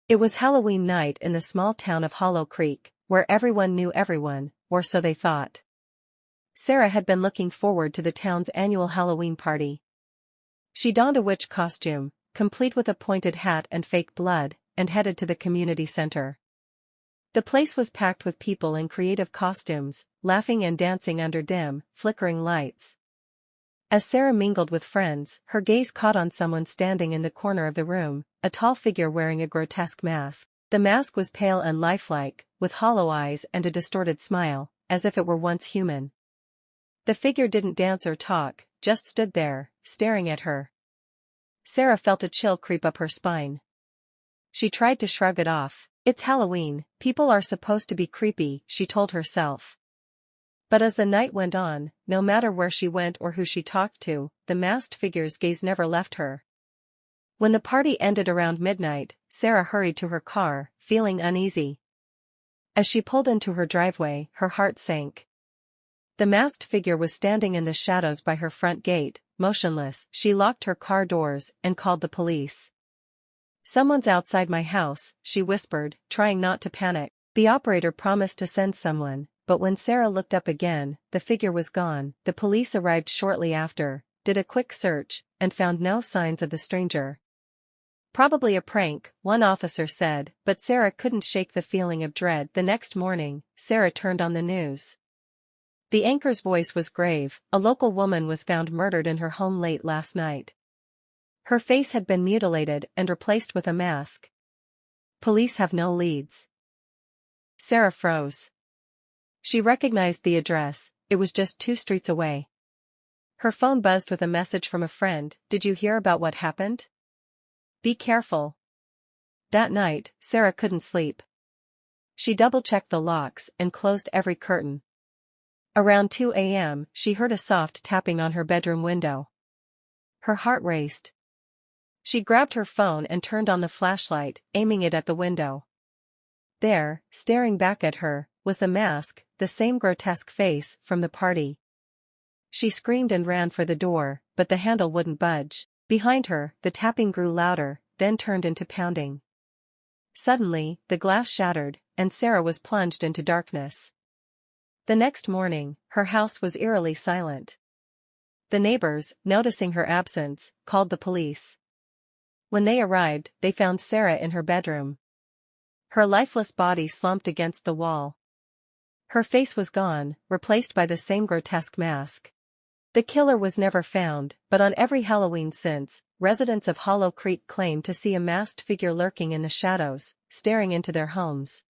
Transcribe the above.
It was Halloween night in the small town of Hollow Creek, where everyone knew everyone, or so they thought. Sarah had been looking forward to the town's annual Halloween party. She donned a witch costume, complete with a pointed hat and fake blood, and headed to the community center. The place was packed with people in creative costumes, laughing and dancing under dim, flickering lights. As Sarah mingled with friends, her gaze caught on someone standing in the corner of the room, a tall figure wearing a grotesque mask. The mask was pale and lifelike, with hollow eyes and a distorted smile, as if it were once human. The figure didn't dance or talk, just stood there, staring at her. Sarah felt a chill creep up her spine. She tried to shrug it off. It's Halloween, people are supposed to be creepy, she told herself. But as the night went on, no matter where she went or who she talked to, the masked figure's gaze never left her. When the party ended around midnight, Sarah hurried to her car, feeling uneasy. As she pulled into her driveway, her heart sank. The masked figure was standing in the shadows by her front gate, motionless. She locked her car doors and called the police. "Someone's outside my house," she whispered, trying not to panic. The operator promised to send someone, but when Sarah looked up again, the figure was gone. The police arrived shortly after, did a quick search, and found no signs of the stranger. "Probably a prank," one officer said, but Sarah couldn't shake the feeling of dread. The next morning, Sarah turned on the news. The anchor's voice was grave. A local woman was found murdered in her home late last night. Her face had been mutilated and replaced with a mask. Police have no leads. Sarah froze. She recognized the address, it was just 2 streets away. Her phone buzzed with a message from a friend. "Did you hear about what happened? Be careful." That night, Sarah couldn't sleep. She double-checked the locks and closed every curtain. Around 2 a.m., she heard a soft tapping on her bedroom window. Her heart raced. She grabbed her phone and turned on the flashlight, aiming it at the window. There, staring back at her, was the mask, the same grotesque face from the party. She screamed and ran for the door, but the handle wouldn't budge. Behind her, the tapping grew louder, then turned into pounding. Suddenly, the glass shattered, and Sarah was plunged into darkness. The next morning, her house was eerily silent. The neighbors, noticing her absence, called the police. When they arrived, they found Sarah in her bedroom. Her lifeless body slumped against the wall. Her face was gone, replaced by the same grotesque mask. The killer was never found, but on every Halloween since, residents of Hollow Creek claim to see a masked figure lurking in the shadows, staring into their homes.